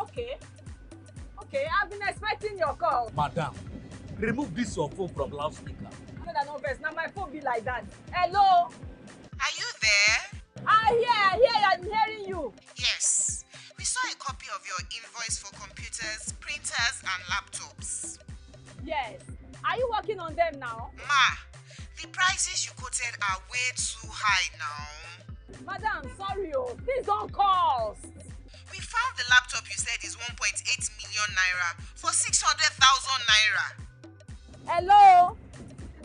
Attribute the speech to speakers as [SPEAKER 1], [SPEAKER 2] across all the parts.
[SPEAKER 1] Okay. Okay, I've been expecting your call.
[SPEAKER 2] Madam, remove this your phone from loudspeaker.
[SPEAKER 1] No verse. Now my phone be like that. Hello?
[SPEAKER 3] Are you there?
[SPEAKER 1] I hear, I'm hearing you.
[SPEAKER 3] Yes. We saw a copy of your invoice for computers, printers, and laptops.
[SPEAKER 1] Yes. Are you working on them now?
[SPEAKER 3] Ma, the prices you quoted are way too high now.
[SPEAKER 1] Madam, sorry, please don't call.
[SPEAKER 3] We found the laptop you said is 1.8 million naira for 600,000 naira.
[SPEAKER 1] Hello?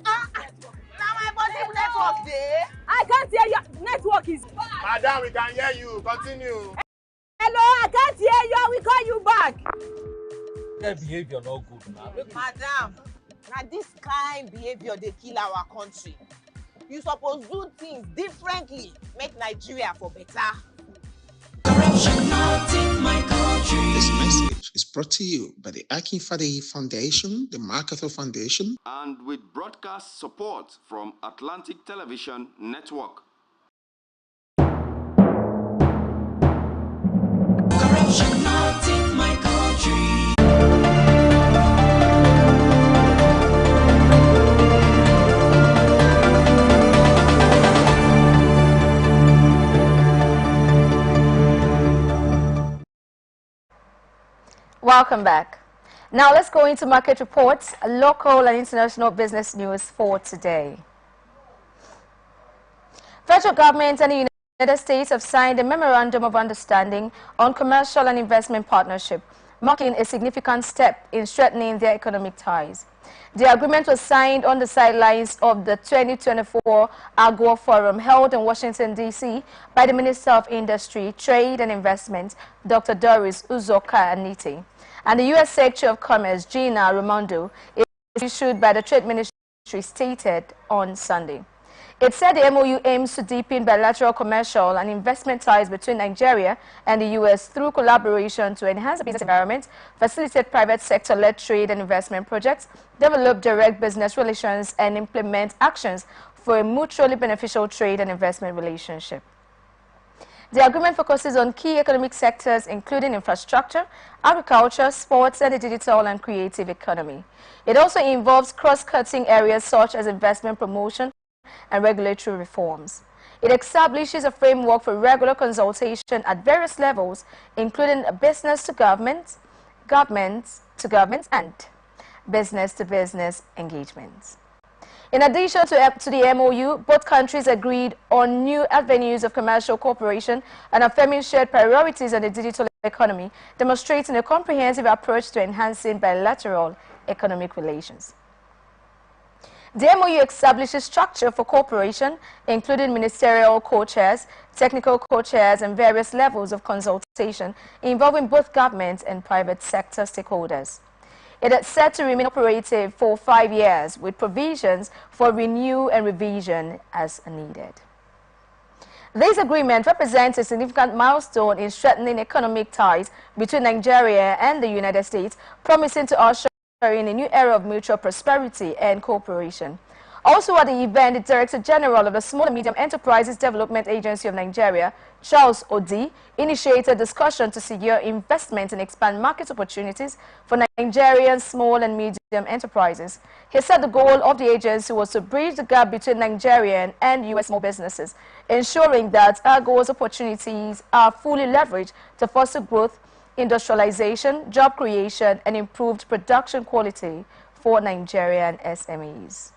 [SPEAKER 3] Now my body network there.
[SPEAKER 1] I can't hear you. Network is bad.
[SPEAKER 4] Madam, we can hear you. Continue.
[SPEAKER 1] Hello, I can't hear you. I will call you back.
[SPEAKER 2] Their behavior not good now.
[SPEAKER 3] Madam, now this kind behavior they kill our country. You suppose do things differently. Make Nigeria for better.
[SPEAKER 5] Corruption not in my country. This message is brought to you by the Atn Foundation, the MacArthur Foundation,
[SPEAKER 6] and with broadcast support from Atlantic Television Network.
[SPEAKER 5] Corruption not in my country.
[SPEAKER 7] Welcome back. Now let's go into market reports, local and international business news for today. Federal government and the United States have signed a memorandum of understanding on commercial and investment partnership, marking a significant step in strengthening their economic ties. The agreement was signed on the sidelines of the 2024 AGOA Forum held in Washington, D.C. by the Minister of Industry, Trade and Investment, Dr. Doris Uzoka-Anite, and the U.S. Secretary of Commerce, Gina Raimondo, issued by the Trade Ministry, stated on Sunday. It said the MOU aims to deepen bilateral commercial and investment ties between Nigeria and the U.S. through collaboration to enhance the business environment, facilitate private sector-led trade and investment projects, develop direct business relations, and implement actions for a mutually beneficial trade and investment relationship. The agreement focuses on key economic sectors including infrastructure, agriculture, sports, and the digital and creative economy. It also involves cross-cutting areas such as investment promotion and regulatory reforms. It establishes a framework for regular consultation at various levels, including business to government, government to government, and business to business engagements. In addition to the MOU, both countries agreed on new avenues of commercial cooperation and affirming shared priorities in the digital economy, demonstrating a comprehensive approach to enhancing bilateral economic relations. The MOU establishes structure for cooperation, including ministerial co-chairs, technical co-chairs, and various levels of consultation involving both government and private sector stakeholders. It is set to remain operative for 5 years, with provisions for renew and revision as needed. This agreement represents a significant milestone in strengthening economic ties between Nigeria and the United States, promising to usher in a new era of mutual prosperity and cooperation. Also at the event, the Director General of the Small and Medium Enterprises Development Agency of Nigeria, Charles Odi, initiated discussion to secure investment and expand market opportunities for Nigerian small and medium enterprises. He said the goal of the agency was to bridge the gap between Nigerian and U.S. small businesses, ensuring that AGOA's opportunities are fully leveraged to foster growth, industrialization, job creation, and improved production quality for Nigerian SMEs.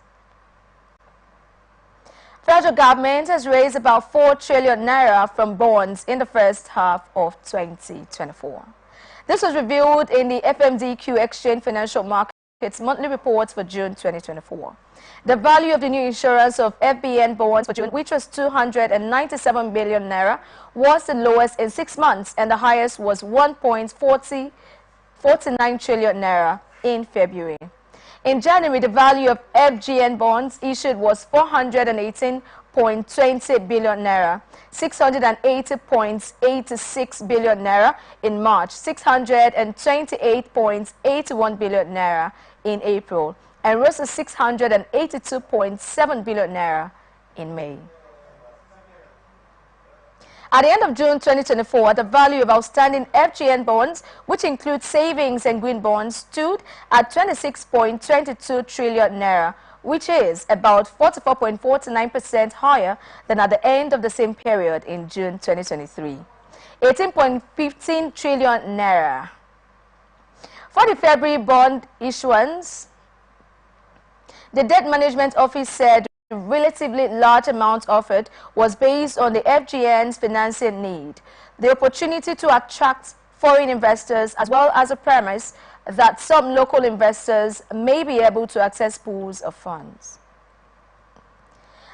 [SPEAKER 7] Federal government has raised about 4 trillion naira from bonds in the first half of 2024. This was revealed in the FMDQ Exchange Financial Markets monthly reports for June 2024. The value of the new insurance of FBN bonds for June, which was 297 billion naira, was the lowest in 6 months, and the highest was 1.49 trillion naira in February. In January, the value of FGN bonds issued was 418.20 billion naira, 680.86 billion naira in March, 628.81 billion naira in April, and rose to 682.7 billion naira in May. At the end of June 2024, the value of outstanding FGN bonds, which include savings and green bonds, stood at 26.22 trillion naira, which is about 44.49% higher than at the end of the same period in June 2023. 18.15 trillion naira. For the February bond issuance, the Debt Management Office said the relatively large amount offered was based on the FGN's financing need, the opportunity to attract foreign investors, as well as a premise that some local investors may be able to access pools of funds.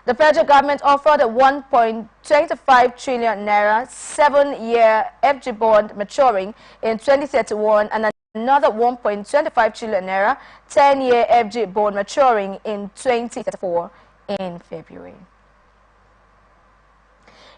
[SPEAKER 7] The federal government offered a 1.25 trillion naira 7-year FG bond maturing in 2031 and another 1.25 trillion naira 10-year FG bond maturing in 2034 in February.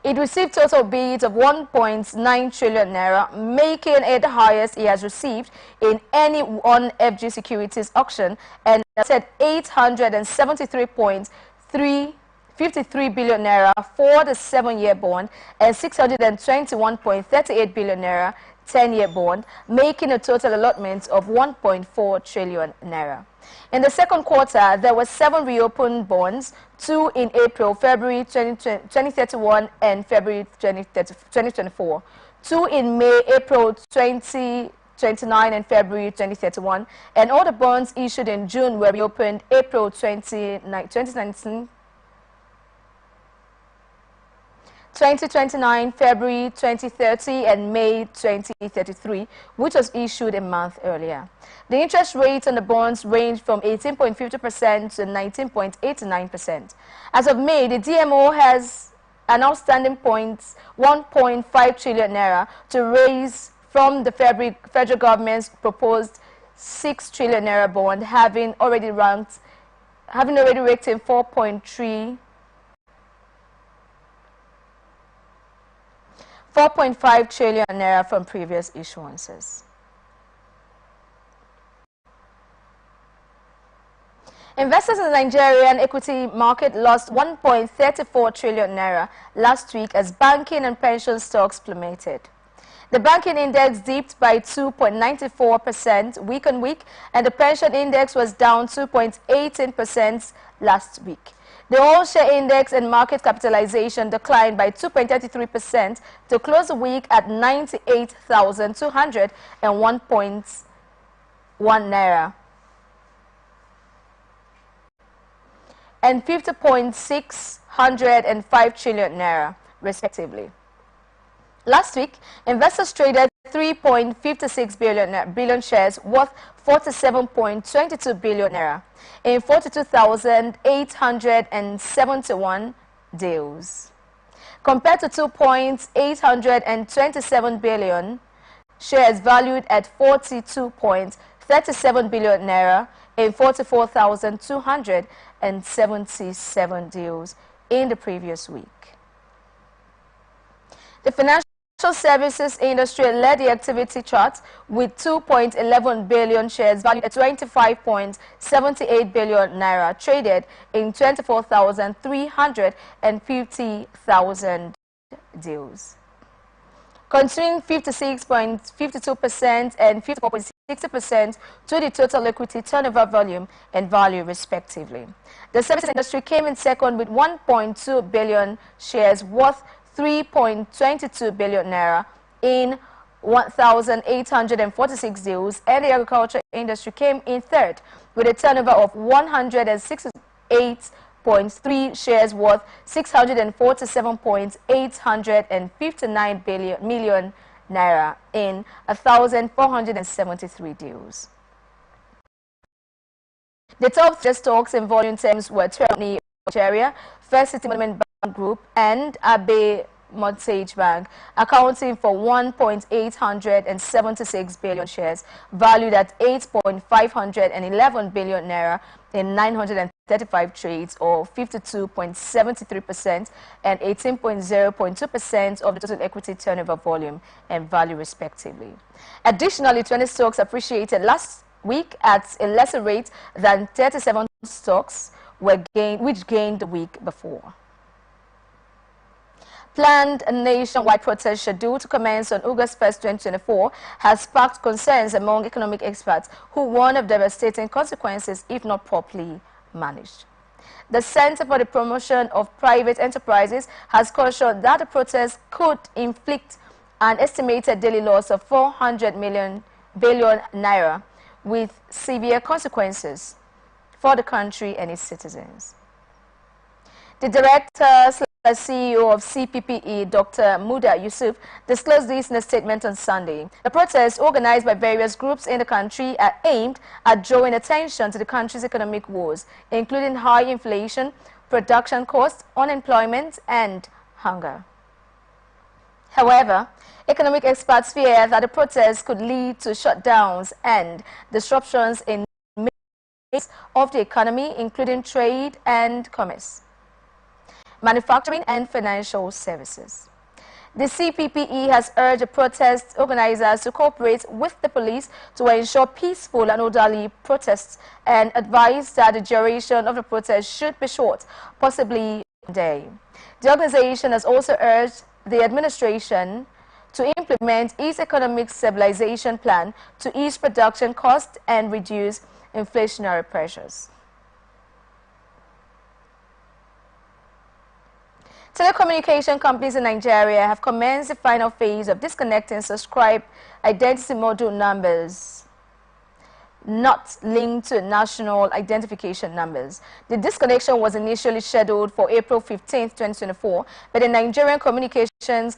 [SPEAKER 7] It received total bids of 1.9 trillion naira, making it the highest it has received in any one FG securities auction, and said 873.53 billion naira for the 7-year bond and 621.38 billion naira 10-year bond, making a total allotment of 1.4 trillion naira. In the second quarter, there were 7 reopened bonds, 2 in April, February 2031 and February 2024, 2 in May, April 2029 and February 2031, and all the bonds issued in June were reopened April 2019, 2029, February 2030 and May 2033, which was issued a month earlier. The interest rates on the bonds range from 18.50% to 19.89%. As of May, the DMO has an outstanding 1.5 trillion naira to raise from the federal government's proposed 6 trillion naira bond, having already raked in 4.5 trillion naira from previous issuances. Investors in the Nigerian equity market lost 1.34 trillion naira last week as banking and pension stocks plummeted. The banking index dipped by 2.94% week on week, and the pension index was down 2.18% last week. The all-share index and market capitalization declined by 2.33% to close the week at 98,201.1 naira and 50.605 trillion naira, respectively. Last week, investors traded 3.56 billion shares worth 47.22 billion naira in 42,871 deals, compared to 2.827 billion shares valued at 42.37 billion naira in 44,277 deals in the previous week. The financial services industry led the activity chart with 2.11 billion shares valued at 25.78 billion naira traded in 24,350,000 deals. Continuing 56.52% and 54.60% to the total equity turnover volume and value respectively. The services industry came in second with 1.2 billion shares worth 3.22 billion naira in 1,846 deals, and the agriculture industry came in third with a turnover of 168.3 shares worth 647.859 million naira in 1,473 deals. The top stocks in volume terms were Trinity Nigeria, First City Monument Bank Group, and Abe Mortgage Bank, accounting for 1.876 billion shares, valued at 8.511 billion naira in 935 trades, or 52.73% and 18.02% of the total equity turnover volume and value respectively. Additionally, 20 stocks appreciated last week at a lesser rate than 37 stocks which gained the week before. planned nationwide protest scheduled to commence on August 1st, 2024 has sparked concerns among economic experts who warn of devastating consequences if not properly managed. The Center for the Promotion of Private Enterprises has cautioned that the protest could inflict an estimated daily loss of 400 billion naira with severe consequences for the country and its citizens. The Director/CEO of CPPE, Dr. Muda Yusuf, disclosed this in a statement on Sunday. The protests, organized by various groups in the country, are aimed at drawing attention to the country's economic woes, including high inflation, production costs, unemployment, and hunger. However, economic experts fear that the protests could lead to shutdowns and disruptions in many areas of the economy, including trade and commerce, manufacturing and financial services. The CPPE has urged the protest organizers to cooperate with the police to ensure peaceful and orderly protests and advised that the duration of the protest should be short, possibly a day. The organization has also urged the administration to implement its economic stabilization plan to ease production costs and reduce inflationary pressures. Telecommunication companies in Nigeria have commenced the final phase of disconnecting subscribed identity module numbers not linked to national identification numbers. The disconnection was initially scheduled for April 15, 2024, but the Nigerian Communications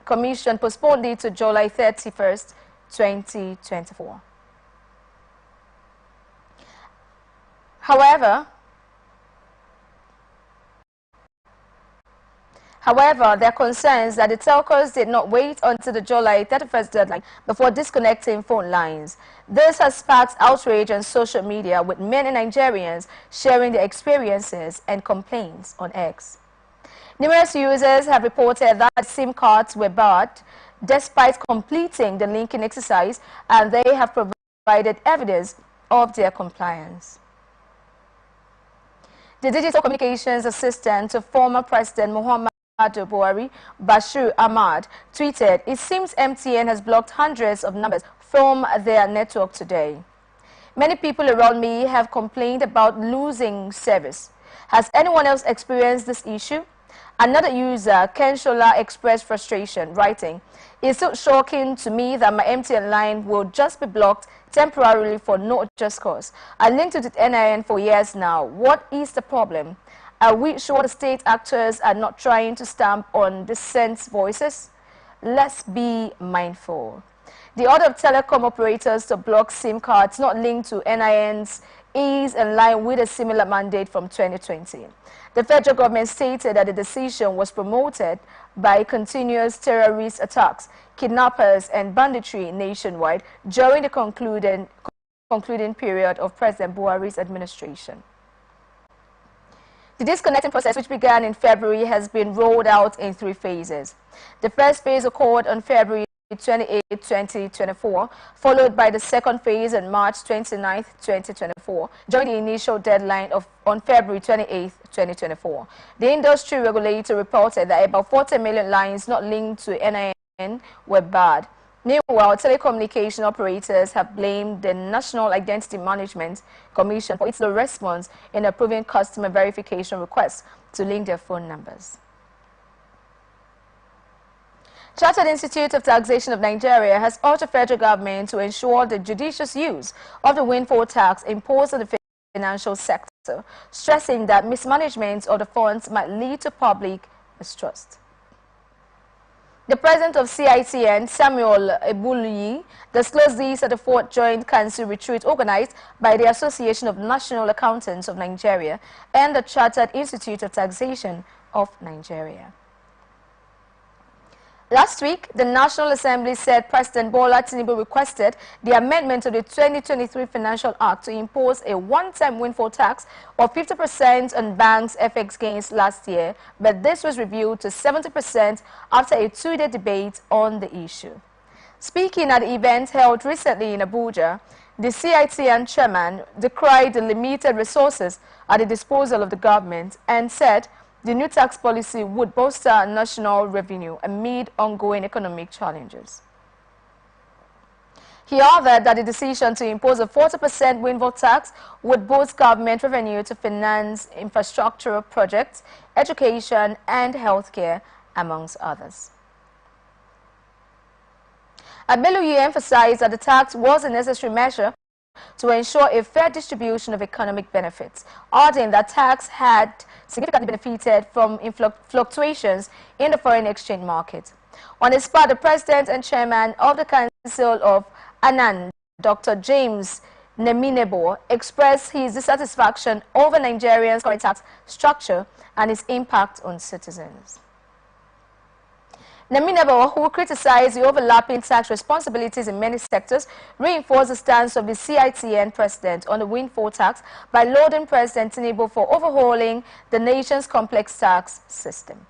[SPEAKER 7] Commission postponed it to July 31st, 2024. However, there are concerns that the telcos did not wait until the July 31st deadline before disconnecting phone lines. This has sparked outrage on social media, with many Nigerians sharing their experiences and complaints on X. Numerous users have reported that SIM cards were barred despite completing the linking exercise, and they have provided evidence of their compliance. The digital communications assistant to former President Muhammad Buhari, Bashir Ahmad, tweeted, "It seems MTN has blocked hundreds of numbers from their network today. Many people around me have complained about losing service. Has anyone else experienced this issue?" Another user, Kenshola, expressed frustration, writing, "It's so shocking to me that my MTN line will just be blocked temporarily for no just cause. I linked to the NIN for years now. What is the problem? Are we sure the state actors are not trying to stamp on dissent voices? Let's be mindful." The order of telecom operators to block SIM cards not linked to NINs is in line with a similar mandate from 2020. The federal government stated that the decision was promoted by continuous terrorist attacks, kidnappers, and banditry nationwide during the concluding period of President Buhari's administration. The disconnecting process, which began in February, has been rolled out in 3 phases. The first phase occurred on February 28, 2024, followed by the second phase on March 29, 2024, during the initial deadline on February 28, 2024. The industry regulator reported that about 40 million lines not linked to NIN were barred. Meanwhile, telecommunication operators have blamed the National Identity Management Commission for its slow response in approving customer verification requests to link their phone numbers. Chartered Institute of Taxation of Nigeria has urged the federal government to ensure the judicious use of the windfall tax imposed on the financial sector, stressing that mismanagement of the funds might lead to public mistrust. The president of CITN, Samuel Ebuluyi, disclosed this at the 4th Joint Council Retreat organized by the Association of National Accountants of Nigeria and the Chartered Institute of Taxation of Nigeria. Last week, the National Assembly said President Bola Tinubu requested the amendment of the 2023 Financial Act to impose a one-time windfall tax of 50% on banks' FX gains last year, but this was reviewed to 70% after a 2-day debate on the issue. Speaking at the event held recently in Abuja, the CITN chairman decried the limited resources at the disposal of the government and said the new tax policy would bolster national revenue amid ongoing economic challenges. He added that the decision to impose a 40% windfall tax would boost government revenue to finance infrastructural projects, education and healthcare, amongst others. Abeluyi emphasized that the tax was a necessary measure to ensure a fair distribution of economic benefits, adding that tax had significantly benefited from fluctuations in the foreign exchange market. On his part, the president and chairman of the Council of Atn, Dr. James Neminebo, expressed his dissatisfaction over Nigeria's current tax structure and its impact on citizens. Neminebo, who criticized the overlapping tax responsibilities in many sectors, reinforced the stance of the CITN president on the windfall tax by lauding President Tinubu for overhauling the nation's complex tax system.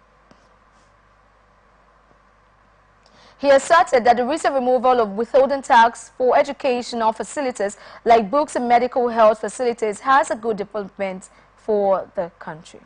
[SPEAKER 7] He asserted that the recent removal of withholding tax for educational facilities like books and medical health facilities has a good development for the country.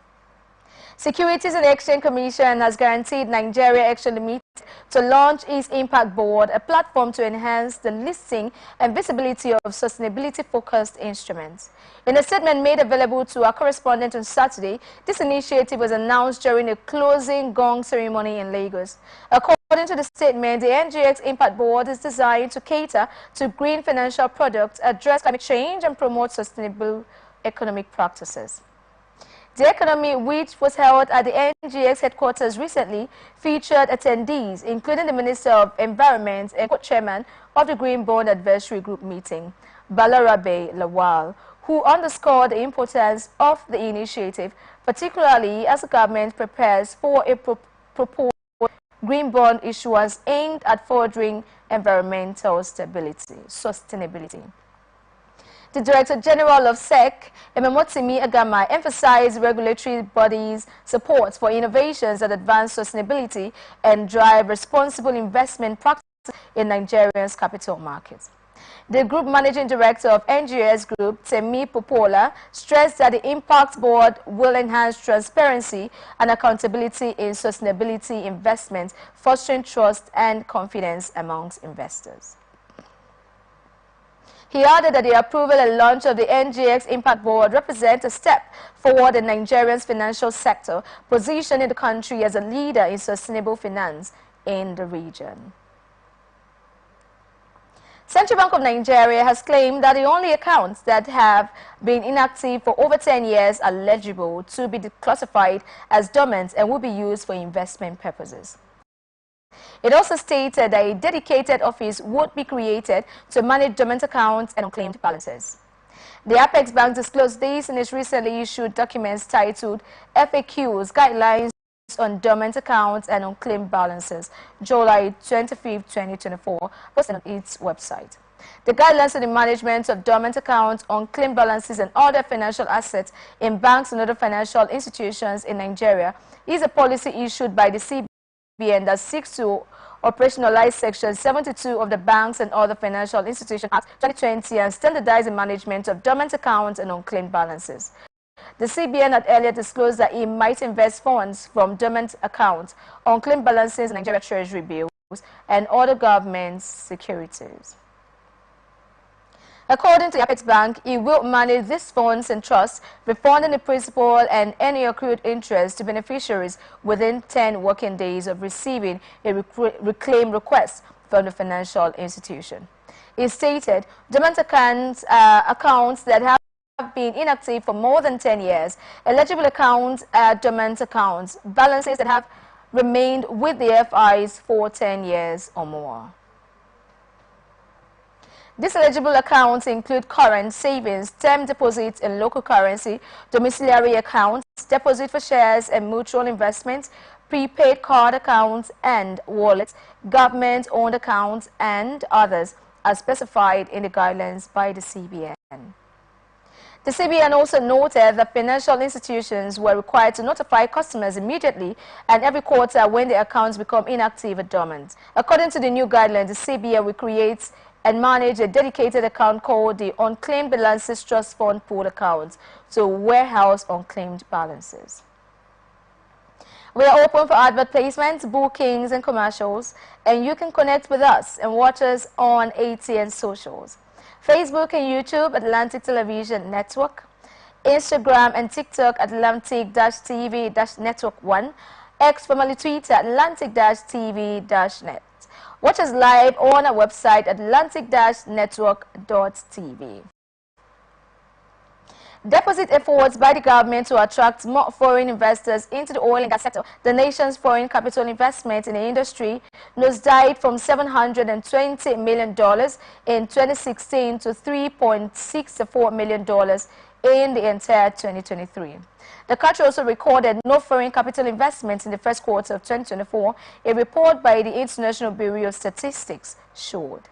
[SPEAKER 7] Securities and Exchange Commission has guaranteed Nigeria Exchange Limited to launch its Impact Board, a platform to enhance the listing and visibility of sustainability-focused instruments. In a statement made available to our correspondent on Saturday, this initiative was announced during a closing gong ceremony in Lagos. According to the statement, the NGX Impact Board is designed to cater to green financial products, address climate change, and promote sustainable economic practices. The economy, which was held at the NGX headquarters recently, featured attendees, including the Minister of Environment and co-chairman of the Green Bond Advisory Group meeting, Balarabe Lawal, who underscored the importance of the initiative, particularly as the government prepares for a proposed green bond issuance aimed at furthering environmental sustainability. The Director General of SEC, Ememotimi Agama, emphasized regulatory bodies' support for innovations that advance sustainability and drive responsible investment practices in Nigeria's capital markets. The Group Managing Director of NGS Group, Temi Popola, stressed that the Impact Board will enhance transparency and accountability in sustainability investments, fostering trust and confidence amongst investors. He added that the approval and launch of the NGX Impact Board represents a step forward in Nigeria's financial sector, positioning the country as a leader in sustainable finance in the region. Central Bank of Nigeria has claimed that the only accounts that have been inactive for over 10 years are eligible to be declassified as dormant and will be used for investment purposes. It also stated that a dedicated office would be created to manage dormant accounts and unclaimed balances. The Apex Bank disclosed this in its recently issued documents titled FAQs Guidelines on Dormant Accounts and Unclaimed Balances, July 25, 2024, posted on its website. The guidelines on the management of dormant accounts, unclaimed balances, and other financial assets in banks and other financial institutions in Nigeria is a policy issued by the CBN that seeks to operationalize Section 72 of the Banks and Other Financial Institutions Act 2020 and standardize the management of dormant accounts and unclaimed balances. The CBN had earlier disclosed that it might invest funds from dormant accounts, unclaimed balances, Nigeria Treasury bills, and other government securities. According to the Apex Bank, it will manage these funds and trusts, refunding the principal and any accrued interest to beneficiaries within 10 working days of receiving a reclaim request from the financial institution. It stated, dormant accounts that have been inactive for more than 10 years, eligible accounts are dormant accounts, balances that have remained with the FIs for 10 years or more. These eligible accounts include current savings, term deposits in local currency, domiciliary accounts, deposit for shares and mutual investments, prepaid card accounts and wallets, government-owned accounts, and others as specified in the guidelines by the CBN. The CBN also noted that financial institutions were required to notify customers immediately and every quarter when the accounts become inactive or dormant. According to the new guidelines, the CBN will create and manage a dedicated account called the Unclaimed Balances Trust Fund Pool Account to warehouse unclaimed balances. We are open for advert placements, bookings, and commercials, and you can connect with us and watch us on ATN socials. Facebook and YouTube, Atlantic Television Network. Instagram and TikTok, Atlantic-TV-Network 1. X, formerly Twitter, Atlantic-TV-Net. Watch us live on our website, Atlantic-Network.tv. Deposit efforts by the government to attract more foreign investors into the oil and gas sector. The nation's foreign capital investment in the industry nosedived from $720 million in 2016 to $3.64 million in the entire 2023. The country also recorded no foreign capital investments in the first quarter of 2024, a report by the International Bureau of Statistics showed.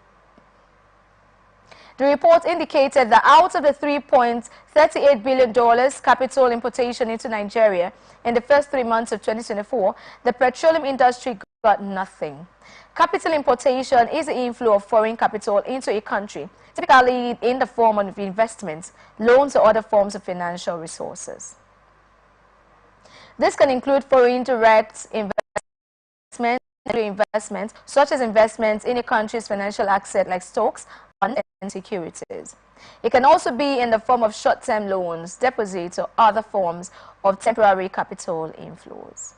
[SPEAKER 7] The report indicated that out of the $3.38 billion capital importation into Nigeria in the first 3 months of 2024, the petroleum industry got nothing. Capital importation is the inflow of foreign capital into a country, typically in the form of investments, loans, or other forms of financial resources. This can include foreign direct investments, such as investments in a country's financial asset like stocks, funds, and securities. It can also be in the form of short-term loans, deposits, or other forms of temporary capital inflows.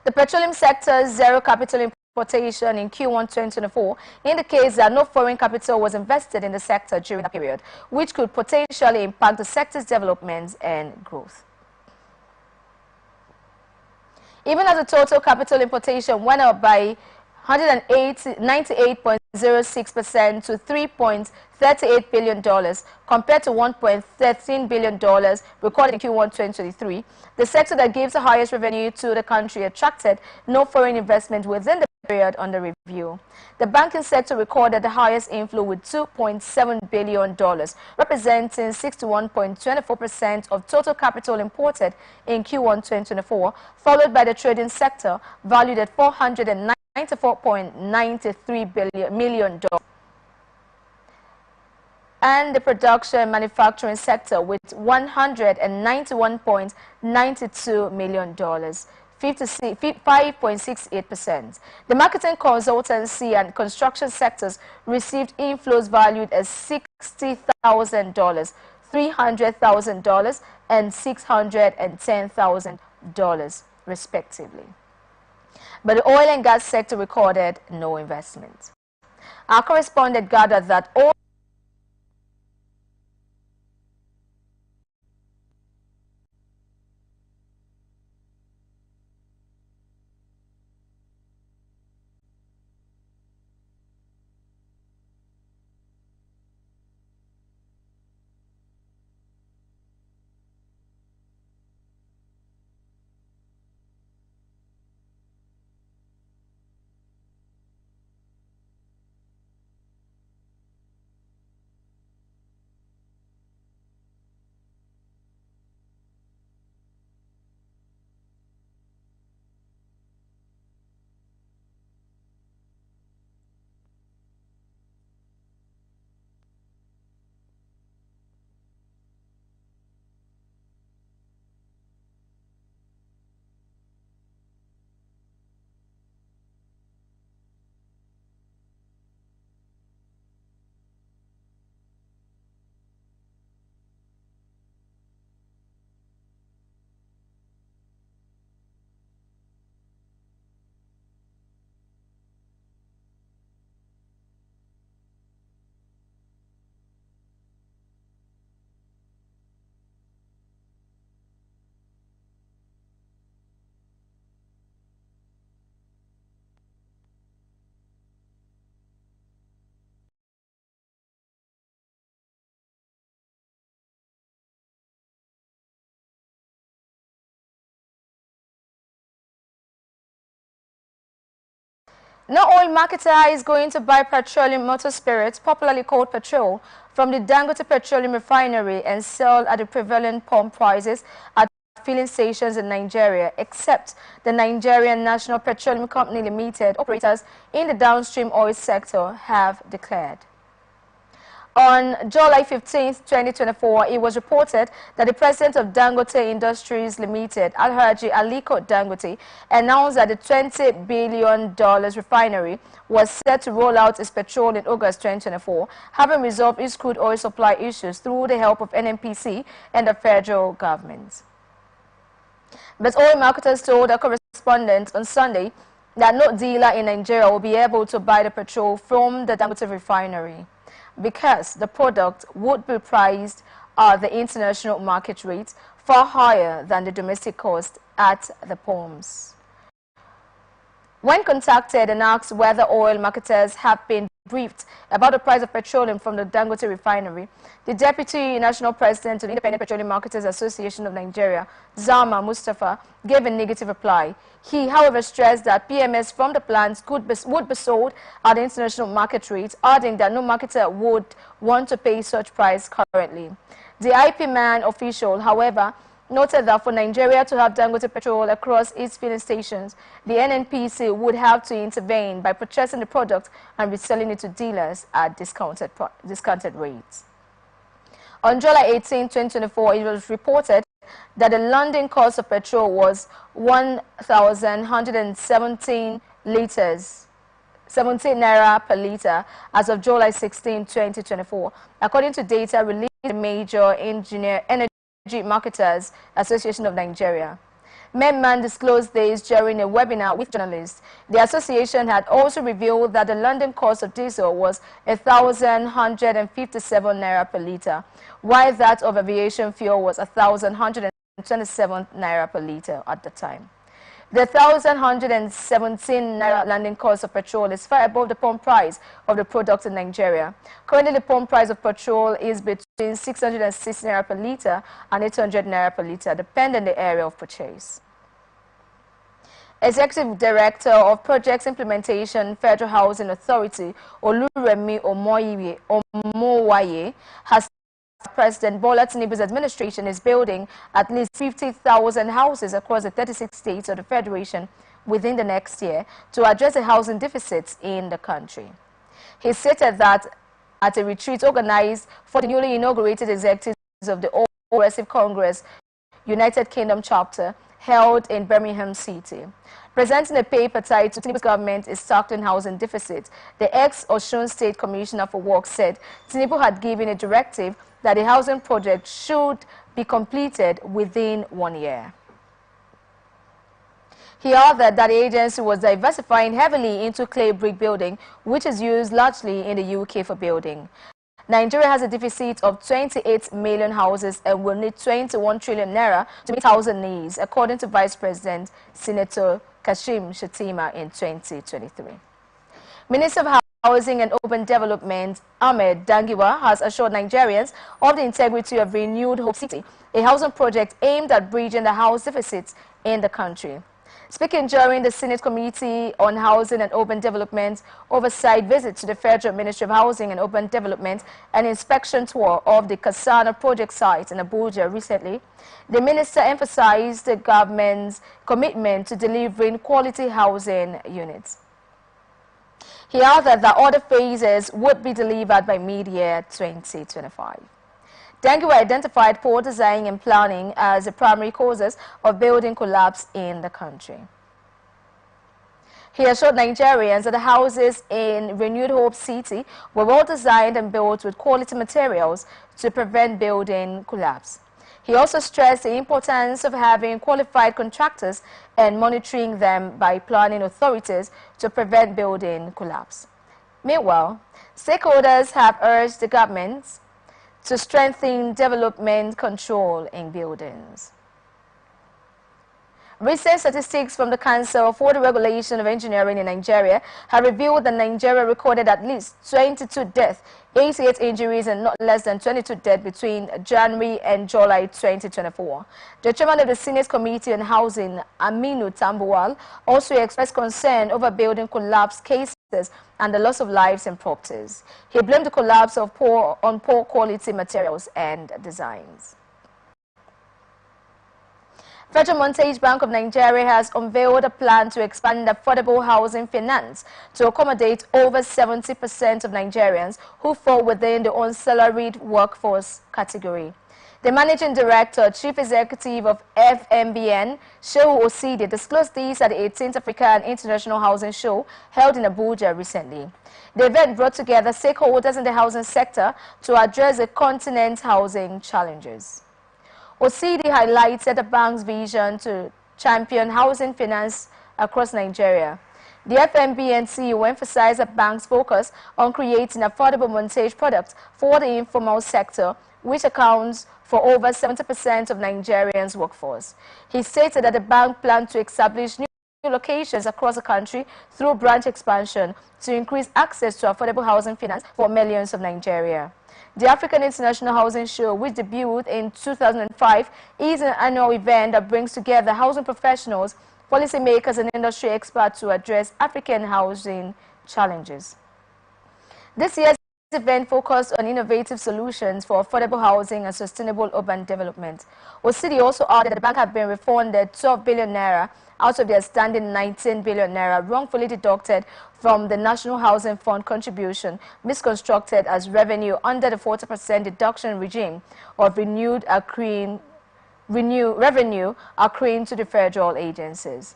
[SPEAKER 7] The petroleum sector's zero capital importation in Q1 2024 indicates that no foreign capital was invested in the sector during that period, which could potentially impact the sector's development and growth. Even as the total capital importation went up by 98.06% to $3.38 billion compared to $1.13 billion recorded in Q1 2023. The sector that gives the highest revenue to the country attracted no foreign investment within the period under review. The banking sector recorded the highest inflow with $2.7 billion, representing 61.24% of total capital imported in Q1 2024, followed by the trading sector, valued at $494.93 million, and the production manufacturing sector with $191.92 million, 5.68%. The marketing, consultancy, and construction sectors received inflows valued at $60,000, $300,000, and $610,000, respectively. But the oil and gas sector recorded no investment. Our correspondent gathered that all no oil marketer is going to buy petroleum motor spirits, popularly called petrol, from the Dangote Petroleum Refinery and sell at the prevalent pump prices at filling stations in Nigeria, except the Nigerian National Petroleum Company Limited, operators in the downstream oil sector, have declared. On July 15, 2024, it was reported that the president of Dangote Industries Limited, Alhaji Aliko Dangote, announced that the $20 billion refinery was set to roll out its petrol in August 2024, having resolved its crude oil supply issues through the help of NNPC and the federal government. But oil marketers told a correspondent on Sunday that no dealer in Nigeria will be able to buy the petrol from the Dangote refinery, because the product would be priced at the international market rate far higher than the domestic cost at the pumps. When contacted and asked whether oil marketers have been briefed about the price of petroleum from the Dangote refinery, the Deputy National President of the Independent Petroleum Marketers Association of Nigeria, Zama Mustafa, gave a negative reply. He, however, stressed that PMS from the plants would be sold at the international market rate, adding that no marketer would want to pay such price currently. The IP man official, however, noted that for Nigeria to have Dangote petrol across its filling stations, the NNPC would have to intervene by purchasing the product and reselling it to dealers at discounted rates. On July 18, 2024, it was reported that the London cost of petrol was 1,117 liters, 17 naira per litre as of July 16, 2024, according to data released by the Major Energy Marketers Association of Nigeria. Memman disclosed this during a webinar with journalists. The association had also revealed that the London cost of diesel was 1,157 naira per litre, while that of aviation fuel was 1,127 naira per litre at the time. The 1,117 naira landing cost of petrol is far above the pump price of the product in Nigeria. Currently, the pump price of petrol is between 606 naira per litre and 800 naira per litre, depending on the area of purchase. Executive Director of Projects Implementation, Federal Housing Authority, Oluremi Omowaye, has President Bola Tinubu's administration is building at least 50,000 houses across the 36 states of the Federation within the next year to address the housing deficits in the country. He stated that at a retreat organized for the newly inaugurated executives of the All Progressive Congress United Kingdom chapter held in Birmingham City. Presenting a paper titled Tinubu's government is tackling housing deficit, the ex-Osun State Commissioner for Work said Tinubu had given a directive that the housing project should be completed within 1 year. He added that the agency was diversifying heavily into clay brick building, which is used largely in the UK for building. Nigeria has a deficit of 28 million houses and will need 21 trillion naira to meet housing needs, according to Vice President Senator Kashim Shettima in 2023. Minister of Housing and Urban Development Ahmed Dangiwa has assured Nigerians of the integrity of Renewed Hope City, a housing project aimed at bridging the house deficits in the country. Speaking during the Senate Committee on Housing and Urban Development oversight visit to the Federal Ministry of Housing and Urban Development and inspection tour of the Kasana project site in Abuja recently, the minister emphasized the government's commitment to delivering quality housing units. He added that other phases would be delivered by mid-year 2025. Dangiwa identified poor design and planning as the primary causes of building collapse in the country. He assured Nigerians that the houses in Renewed Hope City were well designed and built with quality materials to prevent building collapse. He also stressed the importance of having qualified contractors and monitoring them by planning authorities to prevent building collapse. Meanwhile, stakeholders have urged the government to strengthen development control in buildings. Recent statistics from the Council for the Regulation of Engineering in Nigeria have revealed that Nigeria recorded at least 22 deaths, 88 injuries, and not less than 22 deaths between January and July 2024. The chairman of the Senate Committee on Housing, Aminu Tambuwal, also expressed concern over building collapse cases and the loss of lives and properties. He blamed the collapse on poor quality materials and designs. Federal Mortgage Bank of Nigeria has unveiled a plan to expand affordable housing finance to accommodate over 70% of Nigerians who fall within the unsalaried workforce category. The Managing Director, Chief Executive of FMBN, Shehu Osidi, disclosed these at the 18th African International Housing Show held in Abuja recently. The event brought together stakeholders in the housing sector to address the continent's housing challenges. Osidi highlighted the bank's vision to champion housing finance across Nigeria. The FMBN CEO emphasized the bank's focus on creating affordable mortgage products for the informal sector, which accounts for over 70% of Nigerians' workforce. He stated that the bank planned to establish new locations across the country through branch expansion to increase access to affordable housing finance for millions of Nigeria. The African International Housing Show, which debuted in 2005, is an annual event that brings together housing professionals, policymakers and industry experts to address African housing challenges. This year's event focused on innovative solutions for affordable housing and sustainable urban development. Osidi also added that the bank had been refunded 12 billion naira out of the outstanding 19 billion naira wrongfully deducted from the National Housing Fund contribution, misconstructed as revenue under the 40% deduction regime of revenue accruing to the federal agencies.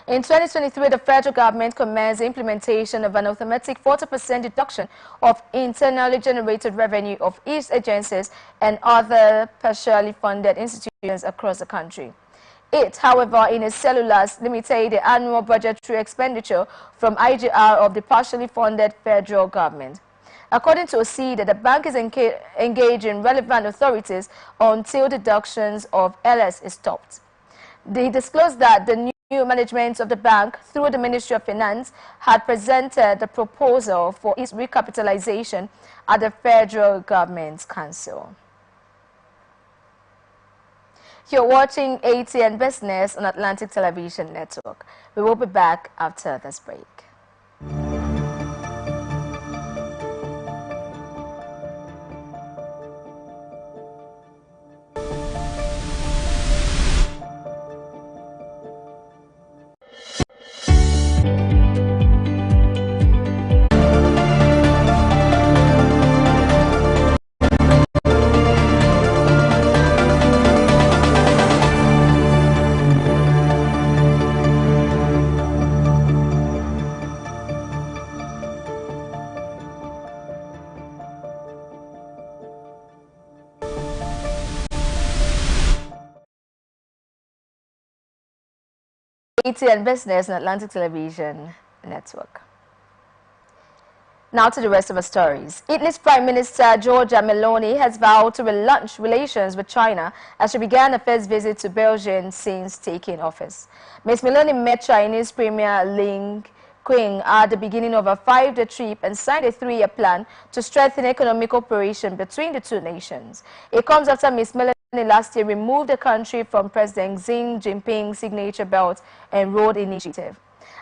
[SPEAKER 7] In 2023, the federal government commenced the implementation of an automatic 40% deduction of internally generated revenue of each agencies and other partially funded institutions across the country. It, however, in its cellulars, limited the annual budgetary expenditure from IGR of the partially funded federal government. According to Osidi, the bank is engaging relevant authorities until deductions of LS is stopped. They disclosed that the new management of the bank, through the Ministry of Finance, had presented the proposal for its recapitalization at the Federal Government Council. You're watching Atn Business on Atlantic Television Network. We will be back after this break. Atn Business on Atlantic Television Network. Now to the rest of our stories. Italy's Prime Minister Giorgia Meloni has vowed to relaunch relations with China as she began her first visit to Belgium since taking office. Ms. Meloni met Chinese Premier Li Qiang at the beginning of a 5-day trip and signed a 3-year plan to strengthen economic cooperation between the two nations. It comes after Ms. Meloni last year removed the country from President Xi Jinping's signature Belt and Road Initiative.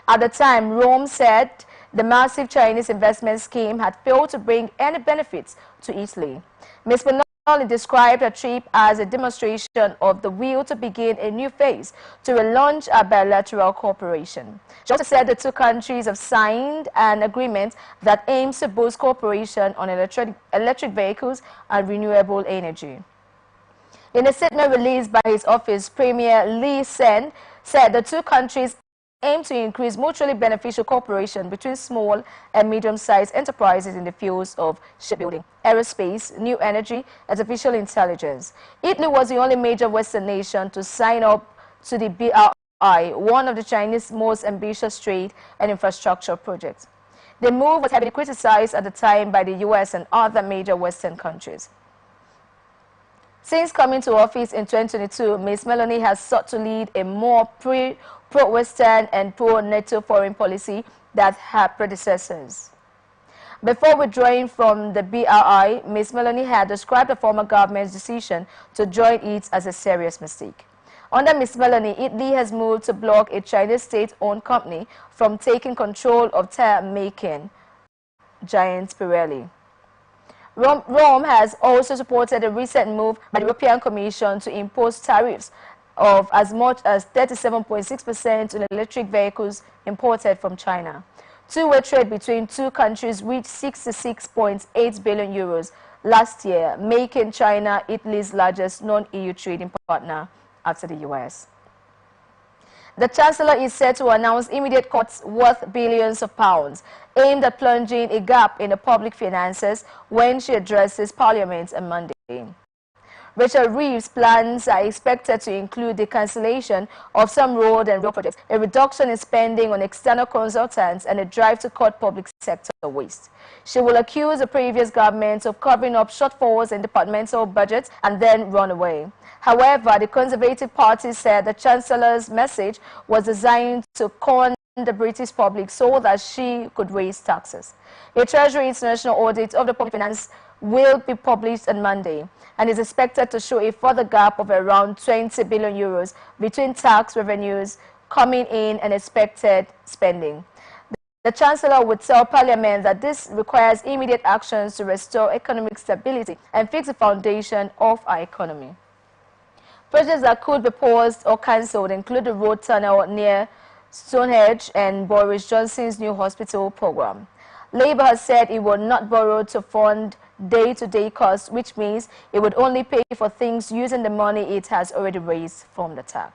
[SPEAKER 7] At the time, Rome said the massive Chinese investment scheme had failed to bring any benefits to Italy. Ms. Meloni described her trip as a demonstration of the will to begin a new phase to relaunch our bilateral cooperation. She also said the two countries have signed an agreement that aims to boost cooperation on electric vehicles and renewable energy. In a statement released by his office, Premier Li Qiang said the two countries aim to increase mutually beneficial cooperation between small and medium-sized enterprises in the fields of shipbuilding, aerospace, new energy, artificial intelligence. Italy was the only major Western nation to sign up to the BRI, one of the Chinese's most ambitious trade and infrastructure projects. The move was heavily criticized at the time by the U.S. and other major Western countries. Since coming to office in 2022, Ms. Meloni has sought to lead a more pro-Western and pro-NATO foreign policy than her predecessors. Before withdrawing from the BRI, Ms. Meloni had described the former government's decision to join it as a serious mistake. Under Ms. Meloni, Italy has moved to block a Chinese state-owned company from taking control of tire-making giant Pirelli. Rome has also supported a recent move by the European Commission to impose tariffs of as much as 37.6% on electric vehicles imported from China. Two-way trade between two countries reached 66.8 billion euros last year, making China Italy's largest non-EU trading partner after the US. The Chancellor is set to announce immediate cuts worth billions of pounds, aimed at plunging a gap in the public finances when she addresses Parliament on Monday. Rachel Reeves' plans are expected to include the cancellation of some road and rail projects, a reduction in spending on external consultants, and a drive to cut public sector waste. She will accuse the previous government of covering up shortfalls in departmental budgets and then run away. However, the Conservative Party said the Chancellor's message was designed to con the British public so that she could raise taxes. A Treasury International audit of the public finance will be published on Monday and is expected to show a further gap of around 20 billion euros between tax revenues coming in and expected spending. The Chancellor would tell Parliament that this requires immediate actions to restore economic stability and fix the foundation of our economy. Projects that could be paused or cancelled include the road tunnel near Stonehenge and Boris Johnson's new hospital program. Labour has said it will not borrow to fund day-to-day costs, which means it would only pay for things using the money it has already raised from the tax.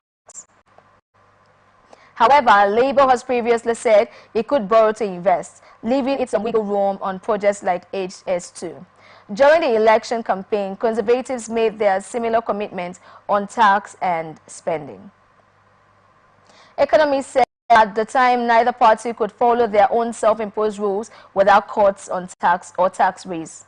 [SPEAKER 7] However, Labour has previously said it could borrow to invest, leaving it some wiggle room on projects like HS2. During the election campaign, Conservatives made their similar commitments on tax and spending. Economists said at the time neither party could follow their own self-imposed rules without cuts on tax or tax raise.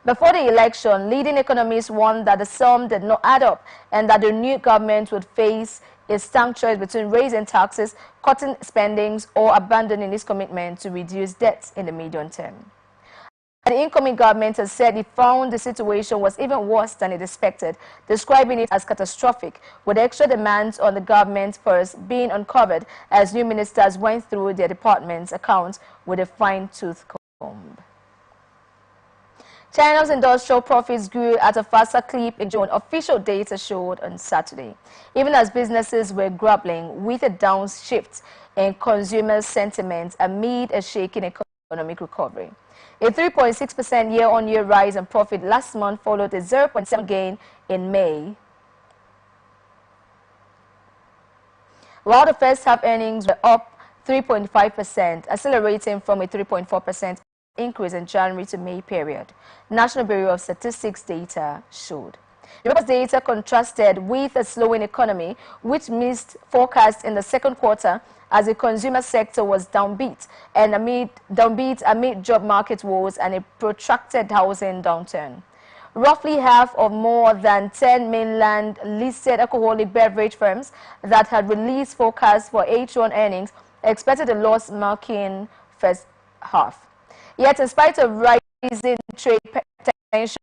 [SPEAKER 7] Before the election, leading economists warned that the sum did not add up and that the new government would face a stark choice between raising taxes, cutting spendings, or abandoning its commitment to reduce debts in the medium term. The incoming government has said it found the situation was even worse than it expected, describing it as catastrophic, with extra demands on the government's purse being uncovered as new ministers went through their department's accounts with a fine-tooth comb. China's industrial profits grew at a faster clip in June, official data showed on Saturday, even as businesses were grappling with a downshift in consumer sentiment amid a shaking economic recovery. A 3.6% year-on-year rise in profit last month followed a 0.7% gain in May, while the first half earnings were up 3.5%, accelerating from a 3.4% increase in January to May period, National Bureau of Statistics data showed. The report's data contrasted with a slowing economy, which missed forecasts in the second quarter as the consumer sector was downbeat amid job market woes and a protracted housing downturn. Roughly half of more than 10 mainland listed alcoholic beverage firms that had released forecasts for H1 earnings expected a loss marking first half. Yet, in spite of rising trade tensions,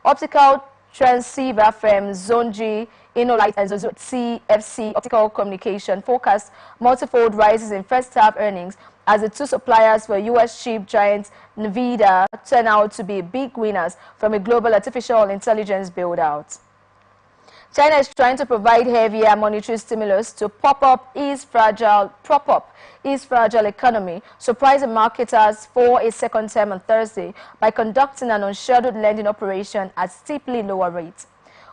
[SPEAKER 7] optical transceiver firms Zonji, Innolight, and CFC Optical Communication forecast multifold rises in first half earnings as the two suppliers for U.S. chip giant NVIDIA turn out to be big winners from a global artificial intelligence build-out. China is trying to provide heavier monetary stimulus to prop up its fragile economy, surprising marketers for a second time on Thursday by conducting an unscheduled lending operation at steeply lower rates.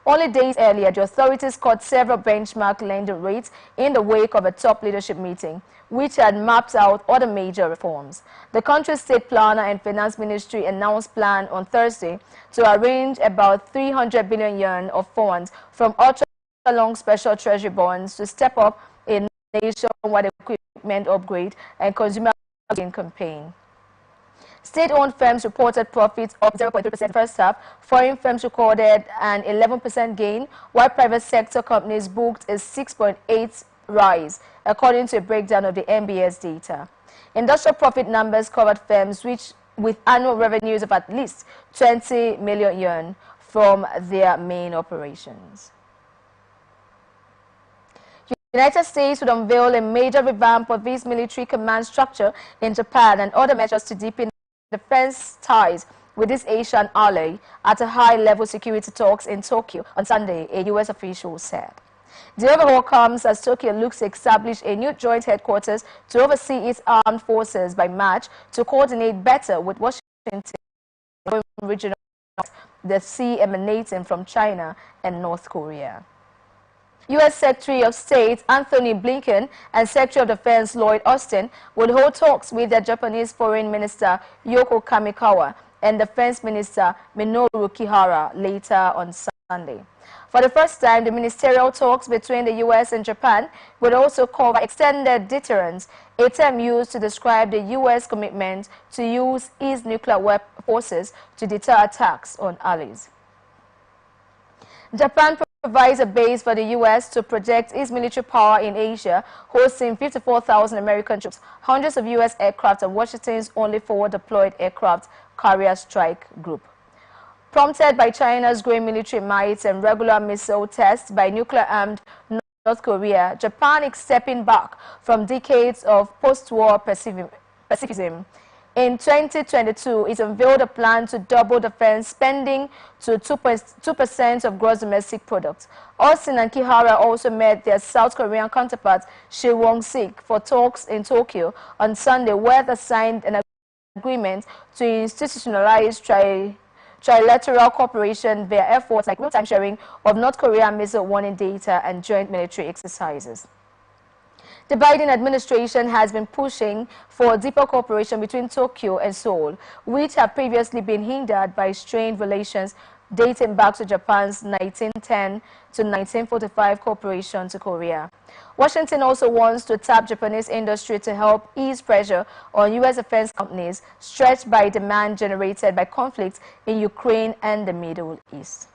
[SPEAKER 7] Only days earlier, the authorities cut several benchmark lending rates in the wake of a top leadership meeting, which had mapped out other major reforms. The country's state planner and finance ministry announced plan on Thursday to arrange about 300 billion yuan of funds from ultra-long special treasury bonds to step up a nationwide equipment upgrade and consumer campaign. State-owned firms reported profits up 0.3% first half. Foreign firms recorded an 11% gain, while private sector companies booked a 6.8% rise, according to a breakdown of the MBS data. Industrial profit numbers covered firms with annual revenues of at least 20 million yuan from their main operations. United States would unveil a major revamp of its military command structure in Japan and other measures to deepen defense ties with its Asian ally at a high-level security talks in Tokyo on Sunday, a U.S. official said. The overhaul comes as Tokyo looks to establish a new joint headquarters to oversee its armed forces by March to coordinate better with Washington regional, the sea emanating from China and North Korea. U.S. Secretary of State Anthony Blinken and Secretary of Defense Lloyd Austin will hold talks with their Japanese Foreign Minister Yoko Kamikawa and Defense Minister Minoru Kihara later on Sunday. For the first time, the ministerial talks between the U.S. and Japan would also cover extended deterrence, a term used to describe the U.S. commitment to use its nuclear forces to deter attacks on allies. Japan provides a base for the U.S. to project its military power in Asia, hosting 54,000 American troops, hundreds of U.S. aircraft, and Washington's only forward-deployed aircraft carrier strike group. Prompted by China's growing military might and regular missile tests by nuclear-armed North Korea, Japan is stepping back from decades of post-war pacifism. In 2022, it unveiled a plan to double defense spending to 2% of gross domestic product. Austin and Kihara also met their South Korean counterparts, Shi Won-sik, for talks in Tokyo on Sunday, where they signed an agreement to institutionalize trilateral cooperation via efforts like real-time sharing of North Korean missile warning data and joint military exercises. The Biden administration has been pushing for deeper cooperation between Tokyo and Seoul, which have previously been hindered by strained relations dating back to Japan's 1910 to 1945 cooperation to Korea. Washington also wants to tap Japanese industry to help ease pressure on U.S. defense companies stretched by demand generated by conflicts in Ukraine and the Middle East.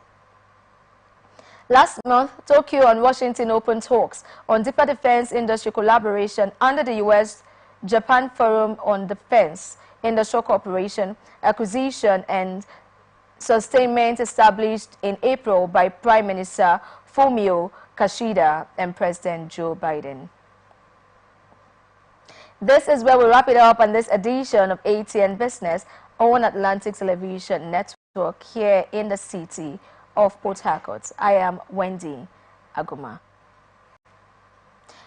[SPEAKER 7] Last month, Tokyo and Washington opened talks on deeper defense industry collaboration under the U.S.-Japan Forum on Defense, Industrial Cooperation, Acquisition and Sustainment established in April by Prime Minister Fumio Kishida and President Joe Biden. This is where we wrap it up on this edition of ATN Business on Atlantic Television Network here in the city of Port Harcourt. I am Wendy Aguma.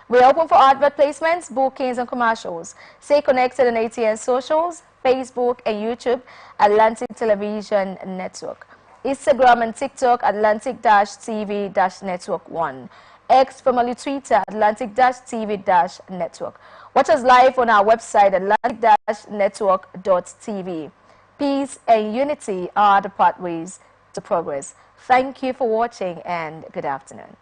[SPEAKER 7] We are open for advert placements, bookings and commercials. Stay connected on ATN socials, Facebook and YouTube, Atlantic Television Network. Instagram and TikTok, Atlantic-TV-Network1. X, formerly Twitter, Atlantic-TV-Network. Watch us live on our website, Atlantic-Network.tv. Peace and unity are the pathways to progress. Thank you for watching and good afternoon.